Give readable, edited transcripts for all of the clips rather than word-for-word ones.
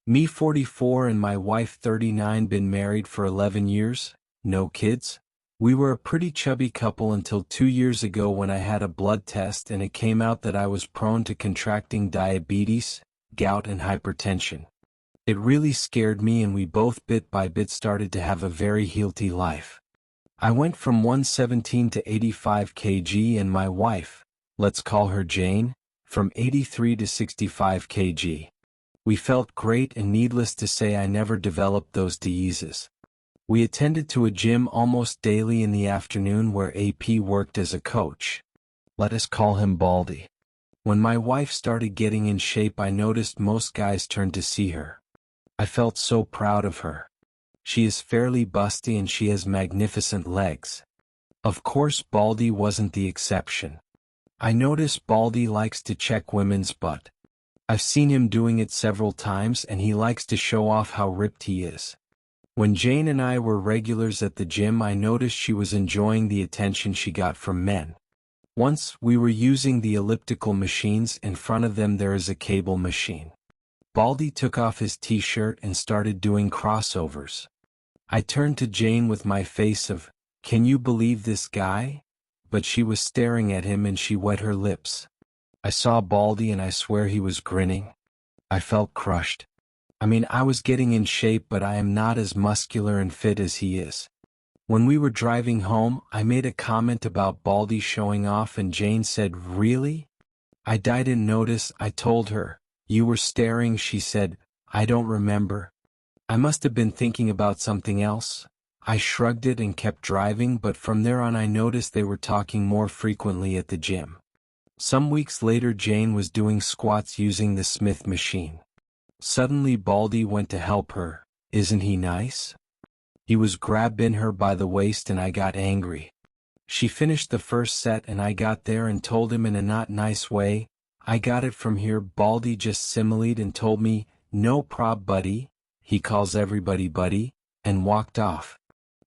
Me 44 and my wife 39, been married for 11 years, no kids. We were a pretty chubby couple until 2 years ago when I had a blood test and it came out that I was prone to contracting diabetes, gout and hypertension. It really scared me and we both bit by bit started to have a very healthy life. I went from 117 to 85 kg and my wife, let's call her Jane, from 83 to 65 kg. We felt great and needless to say I never developed those diseases. We attended to a gym almost daily in the afternoon where AP worked as a coach. Let us call him Baldy. When my wife started getting in shape I noticed most guys turned to see her. I felt so proud of her. She is fairly busty and she has magnificent legs. Of course Baldy wasn't the exception. I noticed Baldy likes to check women's butt. I've seen him doing it several times and he likes to show off how ripped he is. When Jane and I were regulars at the gym I noticed she was enjoying the attention she got from men. Once we were using the elliptical machines. In front of them there is a cable machine. Baldy took off his t-shirt and started doing crossovers. I turned to Jane with my face of, "Can you believe this guy?" But she was staring at him and she wet her lips. I saw Baldy and I swear he was grinning. I felt crushed. I mean, I was getting in shape but I am not as muscular and fit as he is. When we were driving home, I made a comment about Baldy showing off and Jane said, "Really?" I didn't notice. I told her, "You were staring," she said. "I don't remember." I must have been thinking about something else. I shrugged it and kept driving, but from there on I noticed they were talking more frequently at the gym. Some weeks later Jane was doing squats using the Smith machine. Suddenly Baldy went to help her. Isn't he nice? He was grabbing her by the waist and I got angry. She finished the first set and I got there and told him in a not nice way, "I got it from here." Baldy just similed and told me, "No prob, buddy," he calls everybody buddy, and walked off.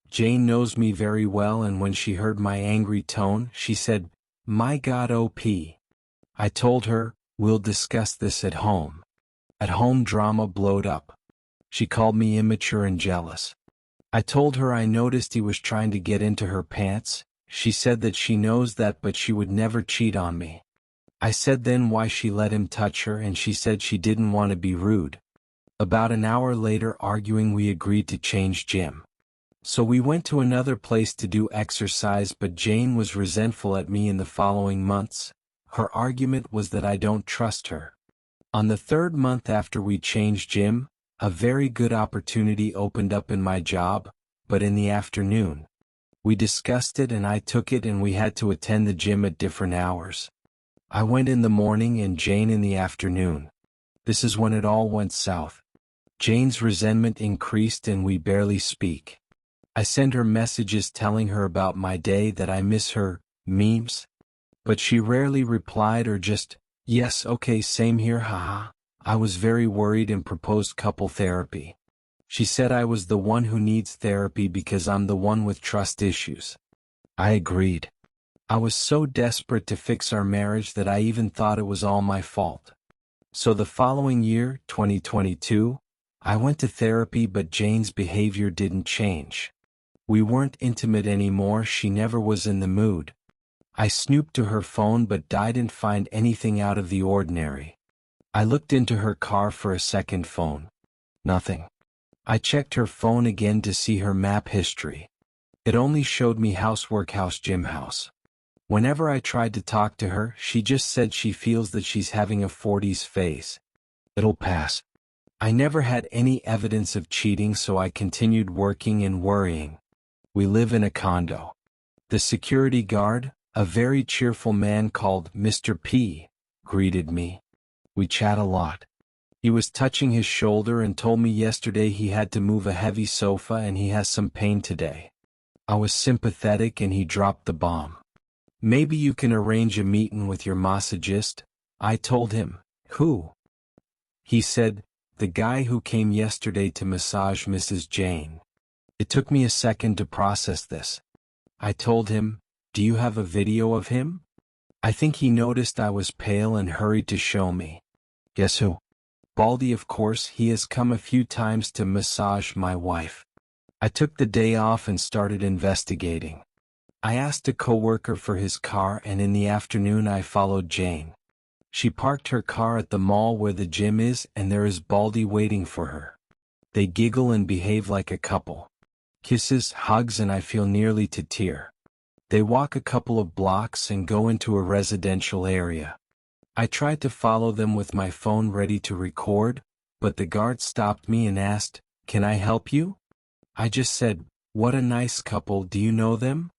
Jane knows me very well and when she heard my angry tone, she said, "My God, OP." I told her, "We'll discuss this at home." At home drama blowed up. She called me immature and jealous. I told her I noticed he was trying to get into her pants. She said that she knows that but she would never cheat on me. I said then why she let him touch her and she said she didn't want to be rude. About an hour later arguing we agreed to change gym. So we went to another place to do exercise but Jane was resentful at me in the following months. Her argument was that I don't trust her. On the third month after we changed gym, a very good opportunity opened up in my job, but in the afternoon. We discussed it and I took it and we had to attend the gym at different hours. I went in the morning and Jane in the afternoon. This is when it all went south. Jane's resentment increased and we barely speak. I send her messages telling her about my day, that I miss her, memes. But she rarely replied or just, "Yes, okay, same here, haha." I was very worried and proposed couple therapy. She said I was the one who needs therapy because I'm the one with trust issues. I agreed. I was so desperate to fix our marriage that I even thought it was all my fault. So the following year, 2022, I went to therapy but Jane's behavior didn't change. We weren't intimate anymore, she never was in the mood. I snooped to her phone but didn't find anything out of the ordinary. I looked into her car for a second phone. Nothing. I checked her phone again to see her map history. It only showed me housework, house, gym, house. Whenever I tried to talk to her, she just said she feels that she's having a 40s phase. It'll pass. I never had any evidence of cheating so I continued working and worrying. We live in a condo. The security guard, a very cheerful man called Mr. P, greeted me. We chat a lot. He was touching his shoulder and told me yesterday he had to move a heavy sofa and he has some pain today. I was sympathetic and he dropped the bomb. "Maybe you can arrange a meeting with your massagist?" I told him. "Who?" He said, "The guy who came yesterday to massage Mrs. Jane." It took me a second to process this. I told him, "Do you have a video of him?" I think he noticed I was pale and hurried to show me. Guess who? Baldy, of course, he has come a few times to massage my wife. I took the day off and started investigating. I asked a coworker for his car, and in the afternoon I followed Jane. She parked her car at the mall where the gym is, and there is Baldy waiting for her. They giggle and behave like a couple. Kisses, hugs, and I feel nearly to tear. They walk a couple of blocks and go into a residential area. I tried to follow them with my phone ready to record, but the guard stopped me and asked, "Can I help you?" I just said, "What a nice couple, do you know them?"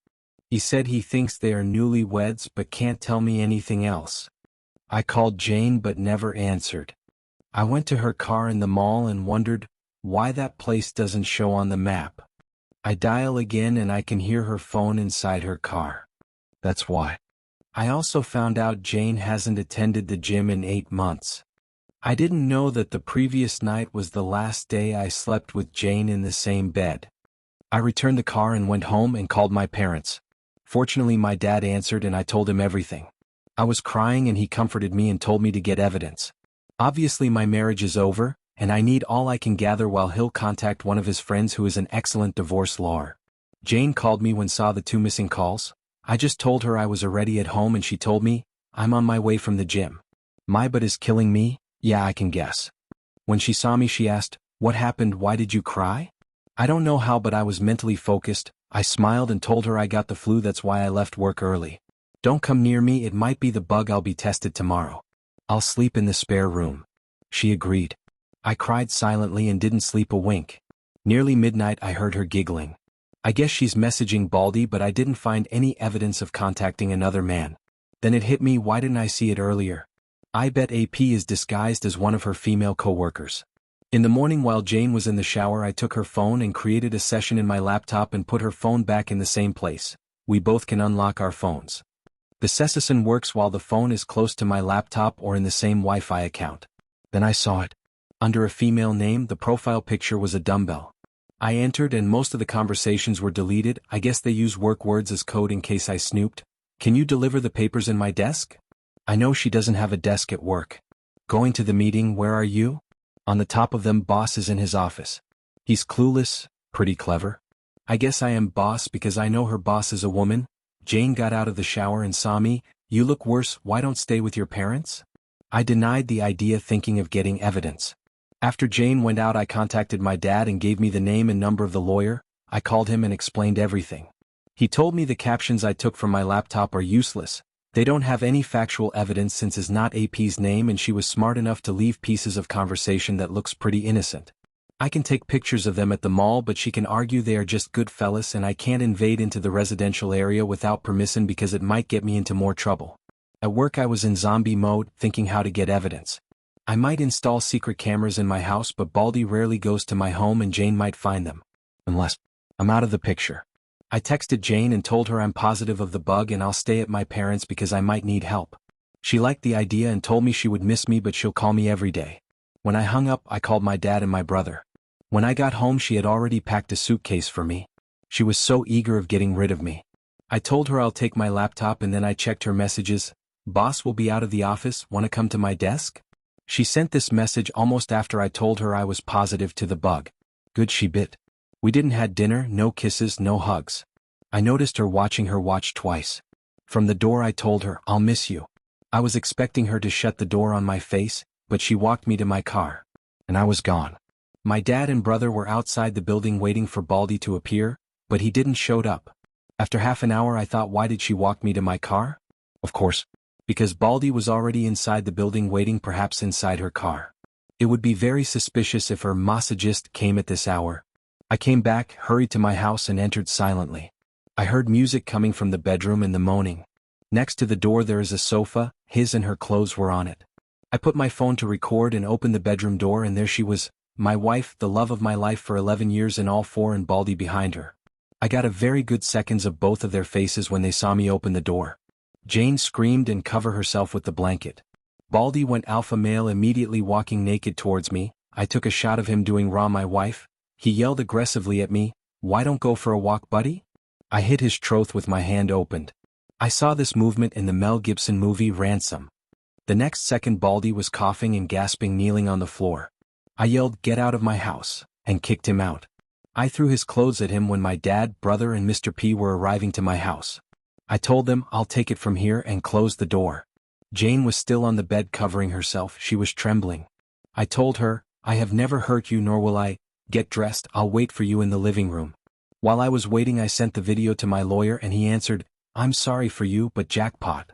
He said he thinks they are newlyweds but can't tell me anything else. I called Jane but never answered. I went to her car in the mall and wondered why that place doesn't show on the map. I dial again and I can hear her phone inside her car. That's why. I also found out Jane hasn't attended the gym in 8 months. I didn't know that the previous night was the last day I slept with Jane in the same bed. I returned the car and went home and called my parents. Fortunately, my dad answered and I told him everything. I was crying and he comforted me and told me to get evidence. Obviously my marriage is over, and I need all I can gather while he'll contact one of his friends who is an excellent divorce lawyer. Jane called me when saw the 2 missing calls. I just told her I was already at home and she told me, "I'm on my way from the gym." My butt is killing me, yeah, I can guess. When she saw me she asked, "What happened, why did you cry?" I don't know how, but I was mentally focused. I smiled and told her I got the flu, that's why I left work early. "Don't come near me, it might be the bug, I'll be tested tomorrow. I'll sleep in the spare room." She agreed. I cried silently and didn't sleep a wink. Nearly midnight I heard her giggling. I guess she's messaging Baldy, but I didn't find any evidence of contacting another man. Then it hit me, why didn't I see it earlier? I bet AP is disguised as one of her female coworkers. In the morning while Jane was in the shower I took her phone and created a session in my laptop and put her phone back in the same place. We both can unlock our phones. The session works while the phone is close to my laptop or in the same Wi-Fi account. Then I saw it. Under a female name, the profile picture was a dumbbell. I entered and most of the conversations were deleted. I guess they use work words as code in case I snooped. "Can you deliver the papers in my desk?" I know she doesn't have a desk at work. "Going to the meeting, where are you?" On the top of them, "Boss is in his office." He's clueless, pretty clever. I guess I am boss because I know her boss is a woman. Jane got out of the shower and saw me. "You look worse, why don't stay with your parents?" I denied the idea, thinking of getting evidence. After Jane went out I contacted my dad and gave me the name and number of the lawyer. I called him and explained everything. He told me the captions I took from my laptop are useless. They don't have any factual evidence since it's not AP's name, and she was smart enough to leave pieces of conversation that looks pretty innocent. I can take pictures of them at the mall, but she can argue they are just good fellas, and I can't invade into the residential area without permission because it might get me into more trouble. At work I was in zombie mode, thinking how to get evidence. I might install secret cameras in my house, but Baldy rarely goes to my home and Jane might find them. Unless I'm out of the picture. I texted Jane and told her I'm positive of the bug and I'll stay at my parents' because I might need help. She liked the idea and told me she would miss me but she'll call me every day. When I hung up I called my dad and my brother. When I got home she had already packed a suitcase for me. She was so eager of getting rid of me. I told her I'll take my laptop and then I checked her messages. "Boss will be out of the office, wanna come to my desk?" She sent this message almost after I told her I was positive to the bug. Good, she bit. We didn't had dinner, no kisses, no hugs. I noticed her watching her watch twice. From the door I told her, "I'll miss you." I was expecting her to shut the door on my face, but she walked me to my car. And I was gone. My dad and brother were outside the building waiting for Baldy to appear, but he didn't showed up. After half an hour I thought, why did she walk me to my car? Of course. Because Baldy was already inside the building waiting, perhaps inside her car. It would be very suspicious if her massagist came at this hour. I came back, hurried to my house and entered silently. I heard music coming from the bedroom and the moaning. Next to the door there is a sofa, his and her clothes were on it. I put my phone to record and opened the bedroom door and there she was, my wife, the love of my life for 11 years and all four, and Baldy behind her. I got a very good seconds of both of their faces when they saw me open the door. Jane screamed and covered herself with the blanket. Baldy went alpha male, immediately walking naked towards me. I took a shot of him doing raw my wife. He yelled aggressively at me, "Why don't go for a walk, buddy?" I hit his throat with my hand opened. I saw this movement in the Mel Gibson movie Ransom. The next second Baldy was coughing and gasping, kneeling on the floor. I yelled, "Get out of my house," and kicked him out. I threw his clothes at him when my dad, brother and Mr. P were arriving to my house. I told them, "I'll take it from here," and closed the door. Jane was still on the bed covering herself. She was trembling. I told her, "I have never hurt you, nor will I. Get dressed, I'll wait for you in the living room." While I was waiting, I sent the video to my lawyer and he answered, "I'm sorry for you, but jackpot."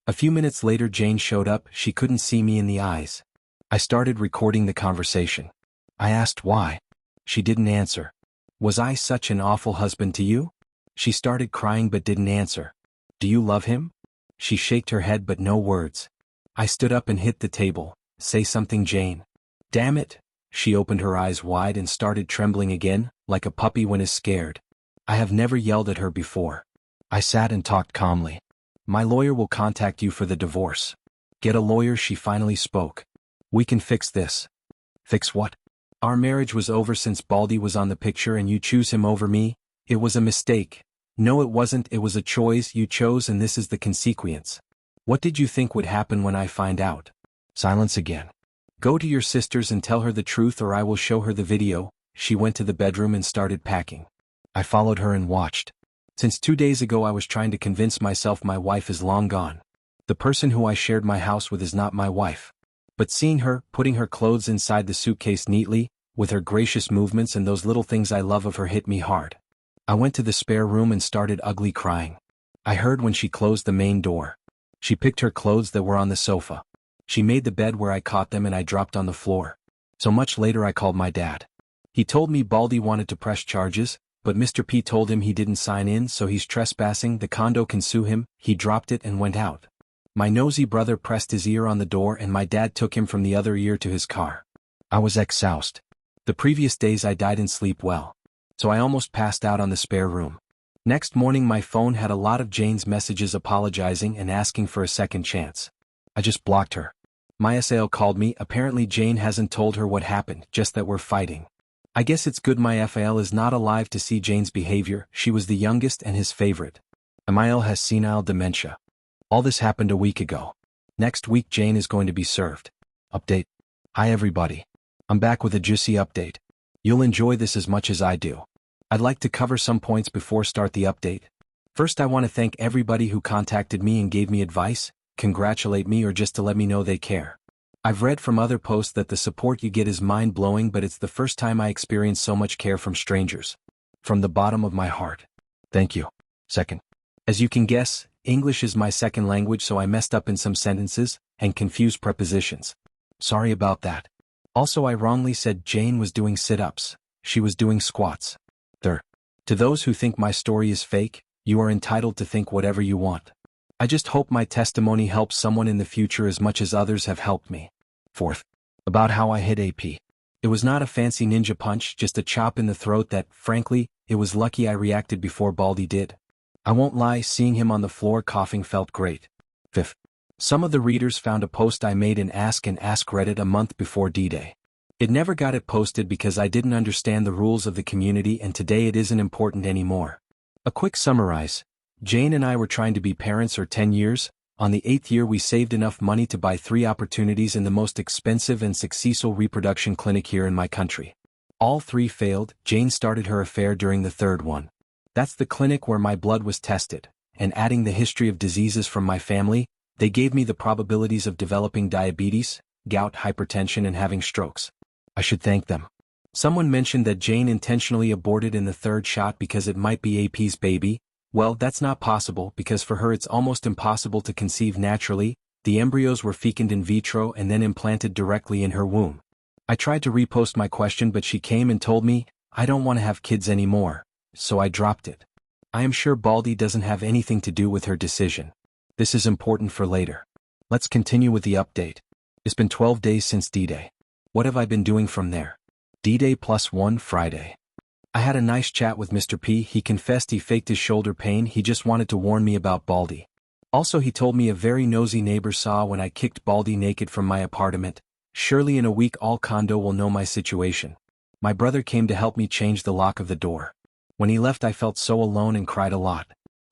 A few minutes later Jane showed up. She couldn't see me in the eyes. I started recording the conversation. I asked why. She didn't answer. "Was I such an awful husband to you?" She started crying but didn't answer. "Do you love him?" She shook her head but no words. I stood up and hit the table. "Say something, Jane." "Damn it." She opened her eyes wide and started trembling again, like a puppy when is scared. I have never yelled at her before. I sat and talked calmly. "My lawyer will contact you for the divorce." "Get a lawyer," she finally spoke. "We can fix this." "Fix what?" "Our marriage was over since Baldy was on the picture and you choose him over me. It was a mistake." "No, it wasn't. It was a choice you chose and this is the consequence." "What did you think would happen when I find out?" Silence again. "Go to your sisters and tell her the truth or I will show her the video." She went to the bedroom and started packing. I followed her and watched. Since 2 days ago I was trying to convince myself my wife is long gone. The person who I shared my house with is not my wife. But seeing her, putting her clothes inside the suitcase neatly, with her gracious movements and those little things I love of her hit me hard. I went to the spare room and started ugly crying. I heard when she closed the main door. She picked her clothes that were on the sofa. She made the bed where I caught them and I dropped on the floor. So much later I called my dad. He told me Baldy wanted to press charges, but Mr. P told him he didn't sign in so he's trespassing, the condo can sue him. He dropped it and went out. My nosy brother pressed his ear on the door and my dad took him from the other ear to his car. I was exhausted. The previous days I didn't sleep well. So I almost passed out on the spare room. Next morning my phone had a lot of Jane's messages apologizing and asking for a second chance. I just blocked her. My SAL called me. Apparently Jane hasn't told her what happened, just that we're fighting. I guess it's good my FAL is not alive to see Jane's behavior. She was the youngest and his favorite. Amiel has senile dementia. All this happened a week ago. Next week Jane is going to be served. Update. Hi everybody. I'm back with a juicy update. You'll enjoy this as much as I do. I'd like to cover some points before start the update. First I want to thank everybody who contacted me and gave me advice, congratulate me or just to let me know they care. I've read from other posts that the support you get is mind-blowing, but it's the first time I experienced so much care from strangers. From the bottom of my heart. Thank you. Second. As you can guess, English is my second language so I messed up in some sentences and confused prepositions. Sorry about that. Also I wrongly said Jane was doing sit-ups. She was doing squats. Third. To those who think my story is fake, you are entitled to think whatever you want. I just hope my testimony helps someone in the future as much as others have helped me. Fourth. About how I hit AP. It was not a fancy ninja punch, just a chop in the throat that, frankly, it was lucky I reacted before Baldy did. I won't lie, seeing him on the floor coughing felt great. Fifth. Some of the readers found a post I made in Ask Reddit a month before D-Day. It never got it posted because I didn't understand the rules of the community and today it isn't important anymore. A quick summarize. Jane and I were trying to be parents for 10 years. On the 8th year we saved enough money to buy 3 opportunities in the most expensive and successful reproduction clinic here in my country. All 3 failed. Jane started her affair during the 3rd one. That's the clinic where my blood was tested, and adding the history of diseases from my family, they gave me the probabilities of developing diabetes, gout, hypertension and having strokes. I should thank them. Someone mentioned that Jane intentionally aborted in the 3rd shot because it might be AP's baby. Well, that's not possible because for her it's almost impossible to conceive naturally. The embryos were fecunded in vitro and then implanted directly in her womb. I tried to repost my question but she came and told me, I don't want to have kids anymore, so I dropped it. I am sure Baldy doesn't have anything to do with her decision. This is important for later. Let's continue with the update. It's been 12 days since D-Day. What have I been doing from there? D-Day +1 Friday. I had a nice chat with Mr. P. He confessed he faked his shoulder pain. He just wanted to warn me about Baldy. Also he told me a very nosy neighbor saw when I kicked Baldy naked from my apartment. Surely in a week all condo will know my situation. My brother came to help me change the lock of the door. When he left I felt so alone and cried a lot.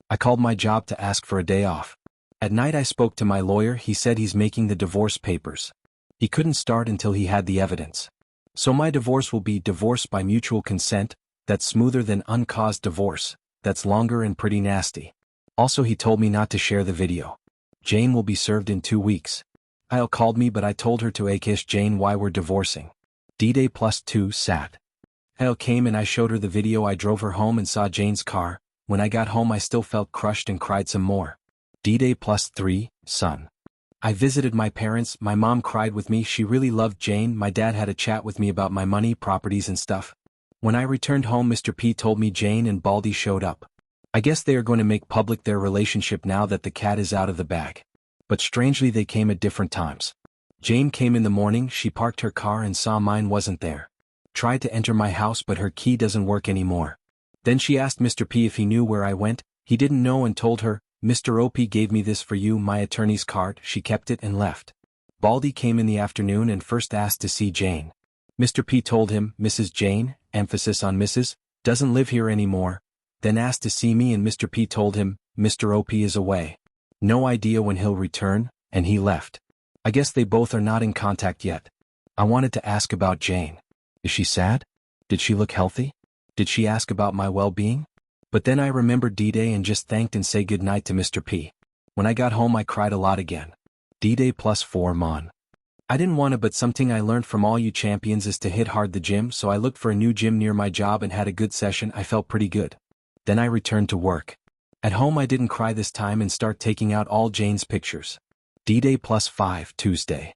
I called my job to ask for a day off. At night I spoke to my lawyer. He said he's making the divorce papers. He couldn't start until he had the evidence. So my divorce will be divorce by mutual consent. That's smoother than uncaused divorce. That's longer and pretty nasty. Also, he told me not to share the video. Jane will be served in 2 weeks. I'll called me, but I told her to kiss Jane why we're divorcing. D-Day +2 sat. Hale came and I showed her the video. I drove her home and saw Jane's car. When I got home I still felt crushed and cried some more. D-Day +3 son. I visited my parents. My mom cried with me. She really loved Jane. My dad had a chat with me about my money, properties and stuff. When I returned home, Mr. P told me Jane and Baldy showed up. I guess they are going to make public their relationship now that the cat is out of the bag. But strangely they came at different times. Jane came in the morning. She parked her car and saw mine wasn't there. Tried to enter my house but her key doesn't work anymore. Then she asked Mr. P if he knew where I went. He didn't know and told her, "Mr. OP gave me this for you, my attorney's card." She kept it and left. Baldy came in the afternoon and first asked to see Jane. Mr. P told him, "Mrs. Jane, emphasis on Mrs., doesn't live here anymore." Then asked to see me and Mr. P told him, "Mr. OP is away. No idea when he'll return," and he left. I guess they both are not in contact yet. I wanted to ask about Jane. Is she sad? Did she look healthy? Did she ask about my well-being? But then I remembered D-Day and just thanked and say goodnight to Mr. P. When I got home I cried a lot again. D-Day +4 Mon. I didn't want to, but something I learned from all you champions is to hit hard the gym, so I looked for a new gym near my job and had a good session. I felt pretty good. Then I returned to work. At home I didn't cry this time and start taking out all Jane's pictures. D-Day +5 Tuesday.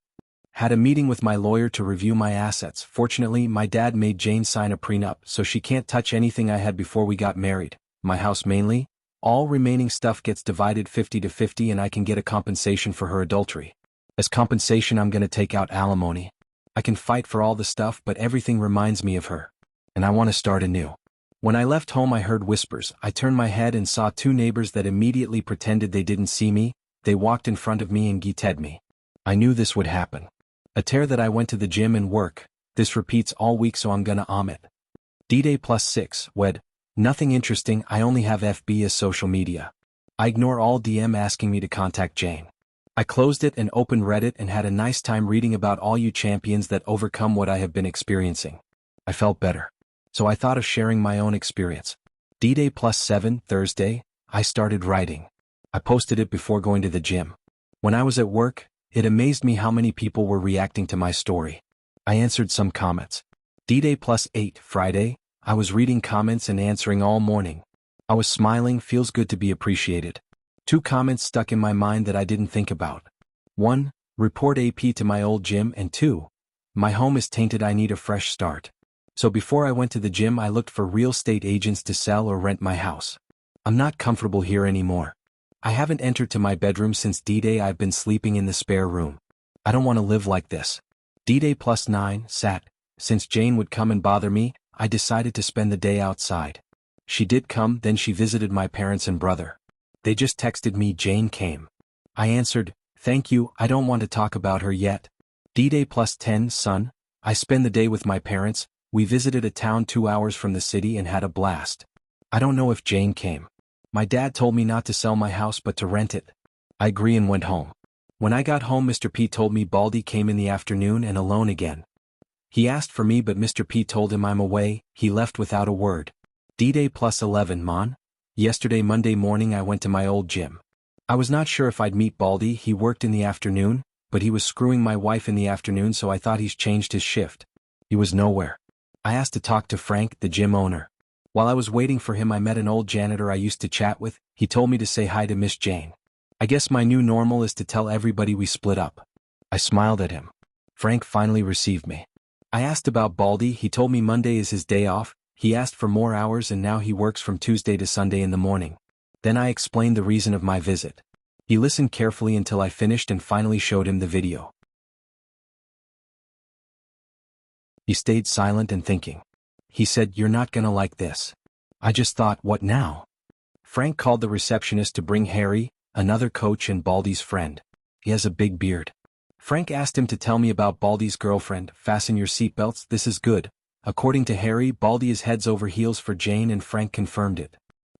Had a meeting with my lawyer to review my assets. Fortunately, my dad made Jane sign a prenup, so she can't touch anything I had before we got married. My house mainly. All remaining stuff gets divided 50-50 and I can get a compensation for her adultery. As compensation I'm gonna take out alimony. I can fight for all the stuff, but everything reminds me of her. And I want to start anew. When I left home I heard whispers. I turned my head and saw 2 neighbors that immediately pretended they didn't see me. They walked in front of me and guited me. I knew this would happen. A tear that I went to the gym and work. This repeats all week, so I'm gonna it. D-Day +6 Wed. Nothing interesting. I only have FB as social media. I ignore all DM asking me to contact Jane. I closed it and opened Reddit and had a nice time reading about all you champions that overcome what I have been experiencing. I felt better. So I thought of sharing my own experience. D-Day +7 Thursday. I started writing. I posted it before going to the gym. When I was at work, it amazed me how many people were reacting to my story. I answered some comments. D-Day +8 Friday. I was reading comments and answering all morning. I was smiling. Feels good to be appreciated. 2 comments stuck in my mind that I didn't think about. 1. Report AP to my old gym, and 2. My home is tainted. I need a fresh start. So before I went to the gym I looked for real estate agents to sell or rent my house. I'm not comfortable here anymore. I haven't entered to my bedroom since D-Day. I've been sleeping in the spare room. I don't want to live like this. D-Day +9 Sat. Since Jane would come and bother me, I decided to spend the day outside. She did come, then she visited my parents and brother. They just texted me Jane came. I answered, "Thank you, I don't want to talk about her yet." D-Day +10 Son. I spend the day with my parents. We visited a town 2 hours from the city and had a blast. I don't know if Jane came. My dad told me not to sell my house but to rent it. I agree and went home. When I got home Mr. P told me Baldy came in the afternoon and alone again. He asked for me but Mr. P told him I'm away. He left without a word. D-Day +11 Mon. Yesterday Monday morning I went to my old gym. I was not sure if I'd meet Baldy. He worked in the afternoon, but he was screwing my wife in the afternoon, so I thought he's changed his shift. He was nowhere. I asked to talk to Frank, the gym owner. While I was waiting for him I met an old janitor I used to chat with. He told me to say hi to Miss Jane. I guess my new normal is to tell everybody we split up. I smiled at him. Frank finally received me. I asked about Baldy. He told me Monday is his day off. He asked for more hours and now he works from Tuesday to Sunday in the morning. Then I explained the reason of my visit. He listened carefully until I finished and finally showed him the video. He stayed silent and thinking. He said, "You're not gonna like this." I just thought, what now? Frank called the receptionist to bring Harry, another coach and Baldy's friend. He has a big beard. Frank asked him to tell me about Baldy's girlfriend. Fasten your seatbelts, this is good. According to Harry, Baldy is heads over heels for Jane and Frank confirmed it.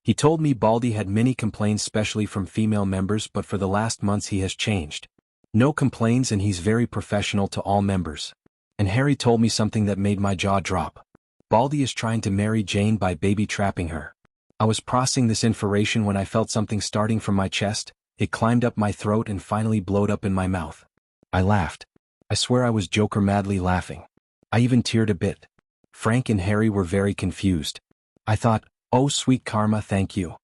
He told me Baldy had many complaints especially from female members, but for the last months he has changed. No complaints and he's very professional to all members. And Harry told me something that made my jaw drop. Baldy is trying to marry Jane by baby-trapping her. I was processing this information when I felt something starting from my chest. It climbed up my throat and finally blowed up in my mouth. I laughed. I swear I was Joker madly laughing. I even teared a bit. Frank and Harry were very confused. I thought, oh sweet karma, thank you.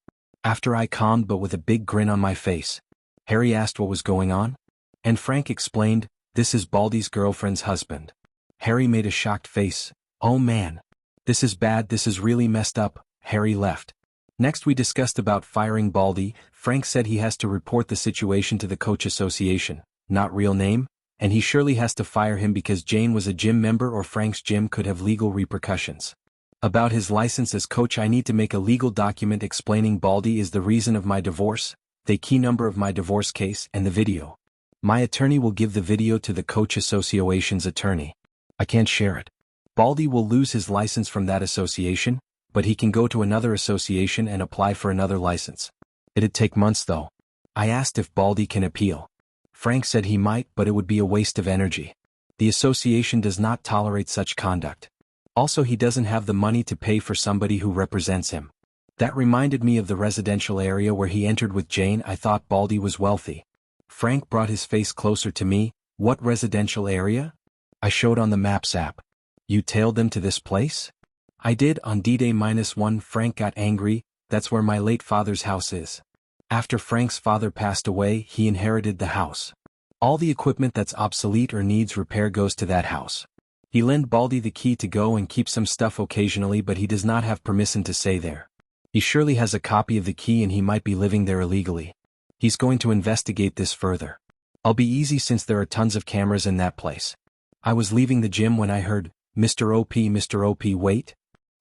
After I calmed but with a big grin on my face. Harry asked what was going on. And Frank explained, this is Baldy's girlfriend's husband. Harry made a shocked face. Oh man. This is bad, this is really messed up. Harry left. Next we discussed about firing Baldy. Frank said he has to report the situation to the coach association, not real name, and he surely has to fire him because Jane was a gym member or Frank's gym could have legal repercussions. About his license as coach, I need to make a legal document explaining Baldy is the reason of my divorce, the key number of my divorce case, and the video. My attorney will give the video to the coach association's attorney. I can't share it. Baldy will lose his license from that association, but he can go to another association and apply for another license. It'd take months though. I asked if Baldy can appeal. Frank said he might, but it would be a waste of energy. The association does not tolerate such conduct. Also, he doesn't have the money to pay for somebody who represents him. That reminded me of the residential area where he entered with Jane. I thought Baldy was wealthy. Frank brought his face closer to me. What residential area? I showed on the Maps app. You tailed them to this place? I did. On D-Day-1, Frank got angry. That's where my late father's house is. After Frank's father passed away, he inherited the house. All the equipment that's obsolete or needs repair goes to that house. He lent Baldy the key to go and keep some stuff occasionally, but he does not have permission to stay there. He surely has a copy of the key and he might be living there illegally. He's going to investigate this further. I'll be easy since there are tons of cameras in that place. I was leaving the gym when I heard, Mr. OP, wait.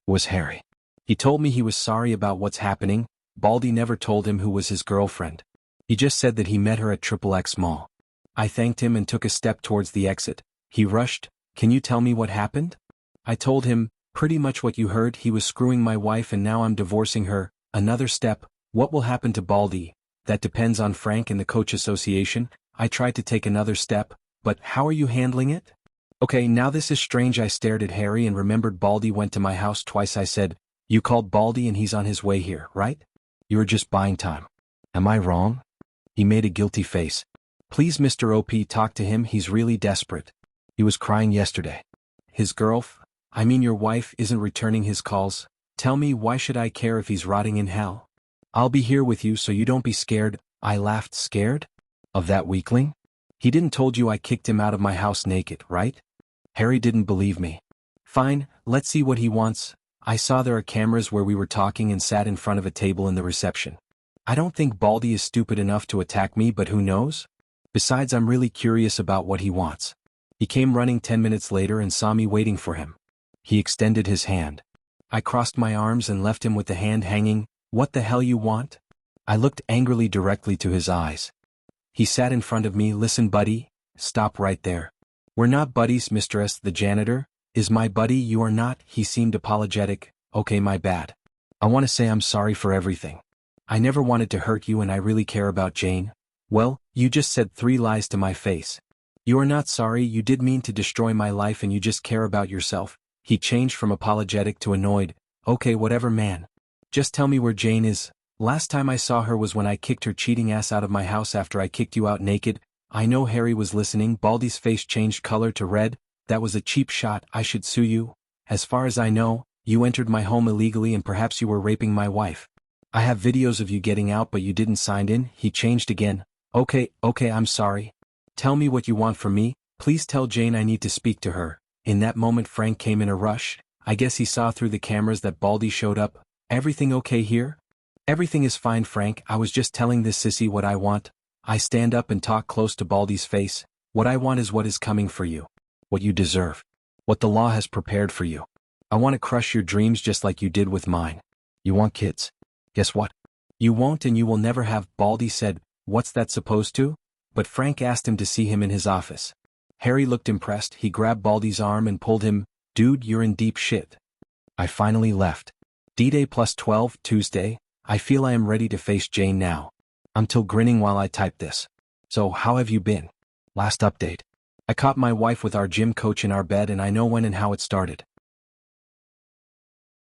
Was Harry. He told me he was sorry about what's happening. Baldy never told him who was his girlfriend. He just said that he met her at XXX Mall. I thanked him and took a step towards the exit. He rushed, can you tell me what happened? I told him, pretty much what you heard. He was screwing my wife and now I'm divorcing her. Another step, what will happen to Baldy? That depends on Frank and the coach association. I tried to take another step, but how are you handling it? Okay, now this is strange. I stared at Harry and remembered Baldy went to my house twice. I said, you called Baldy and he's on his way here, right? You were just buying time. Am I wrong? He made a guilty face. Please Mr. OP, talk to him, he's really desperate. He was crying yesterday. His your wife, isn't returning his calls. Tell me, why should I care if he's rotting in hell? I'll be here with you so you don't be scared. I laughed. Scared? Of that weakling? He didn't told you I kicked him out of my house naked, right? Harry didn't believe me. Fine, let's see what he wants. I saw there are cameras where we were talking and sat in front of a table in the reception. I don't think Baldy is stupid enough to attack me, but who knows? Besides, I'm really curious about what he wants. He came running 10 minutes later and saw me waiting for him. He extended his hand. I crossed my arms and left him with the hand hanging. What the hell you want? I looked angrily directly to his eyes. He sat in front of me. Listen buddy, stop right there. We're not buddies. Mr. S, the janitor, is my buddy. You are not. He seemed apologetic. Okay, my bad. I want to say I'm sorry for everything. I never wanted to hurt you and I really care about Jane. Well, you just said 3 lies to my face. You are not sorry. You did mean to destroy my life and you just care about yourself. He changed from apologetic to annoyed. Okay, whatever man. Just tell me where Jane is. Last time I saw her was when I kicked her cheating ass out of my house after I kicked you out naked. I know Harry was listening. Baldy's face changed color to red. That was a cheap shot. I should sue you. As far as I know, you entered my home illegally and perhaps you were raping my wife. I have videos of you getting out but you didn't sign in. He changed again. Okay, I'm sorry. Tell me what you want from me. Please tell Jane I need to speak to her. In that moment Frank came in a rush. I guess he saw through the cameras that Baldy showed up. Everything okay here? Everything is fine, Frank. I was just telling this sissy what I want. I stand up and talk close to Baldy's face. What I want is what is coming for you. What you deserve. What the law has prepared for you. I want to crush your dreams just like you did with mine. You want kids? Guess what? You won't and you will never have. Baldy said, what's that supposed to? But Frank asked him to see him in his office. Harry looked impressed. He grabbed Baldy's arm and pulled him. Dude, you're in deep shit. I finally left. D-Day +12, Tuesday, I feel I am ready to face Jane now. I'm still grinning while I type this. So, how have you been? Last update. I caught my wife with our gym coach in our bed and I know when and how it started.